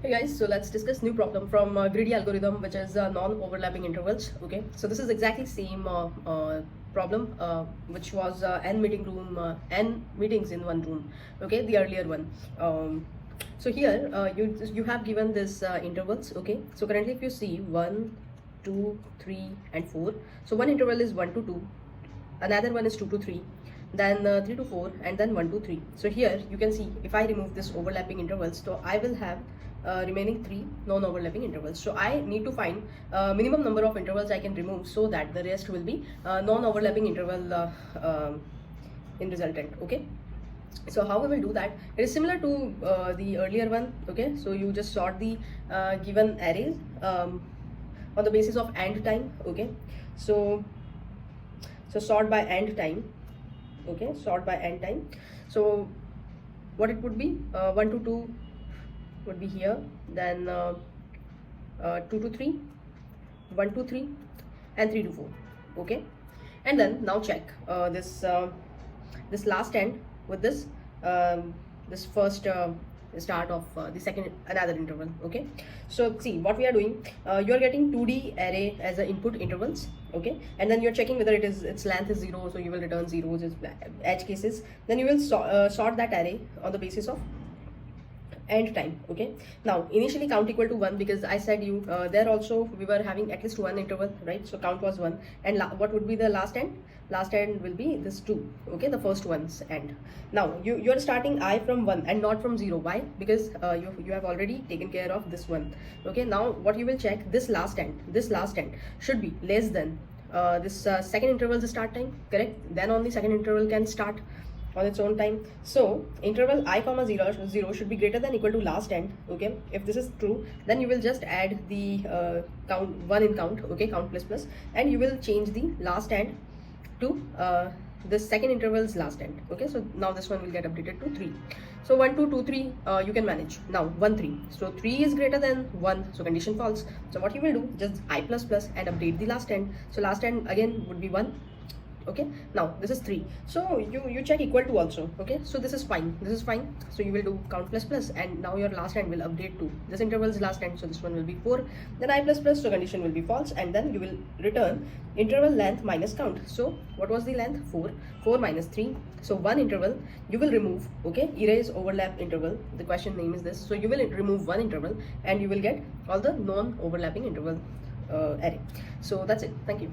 Hey guys, so let's discuss new problem from greedy algorithm, which is non-overlapping intervals. Okay, so this is exactly same problem which was n meetings in one room. Okay, the earlier one. So here you have given this intervals. Okay, so currently if you see 1, 2, 3 and 4, so one interval is 1 to 2, another one is 2 to 3, then 3 to 4, and then 1 to 3. So here you can see if I remove this overlapping intervals, so I will have remaining 3 non-overlapping intervals. So I need to find minimum number of intervals I can remove so that the rest will be non-overlapping interval in resultant. Okay, so how we will do that, it is similar to the earlier one. Okay, so you just sort the given arrays on the basis of AND time. Okay, so sort by AND time. Okay, sort by AND time. So what it would be, 1 to 2 would be here, then 2 to 3, 1 to 3 and 3 to 4. Okay, and then now check this last end with this this first start of the second another interval. Okay, so see what we are doing, you are getting 2D array as a input intervals. Okay, and then you're checking whether its length is 0, so you will return zeros as edge cases. Then you will sort that array on the basis of AND time. Okay, now initially count equal to 1, because I said you there also we were having at least one interval, right? So count was 1, and what would be the last end? Last end will be this 2. Okay, the first one's end. Now you're starting I from 1 and not from 0. Why? Because you have already taken care of this one. Okay, now what you will check, this last end should be less than this second interval's start time. Correct? Then only second interval can start on its own time. So interval I comma 0 should be greater than equal to last end. Okay, if this is true, then you will just add the count 1 in count. Okay, count plus plus, and you will change the last end to the second interval's last end. Okay, so now this one will get updated to 3. So 1, 2, 2, 3 you can manage. Now 1, 3, so 3 is greater than 1, so condition false. So what you will do, just I plus plus and update the last end. So last end again would be 1. Okay, now this is 3, so you check equal to also. Okay, so this is fine, so you will do count plus plus, and now your last end will update to this interval's last end, so this one will be 4. Then I plus plus, so condition will be false, and then you will return interval length minus count. So what was the length? 4 minus 3, so one interval you will remove. Okay, erase overlap interval, the question name is this. So you will remove one interval and you will get all the non-overlapping interval array. So that's it. Thank you.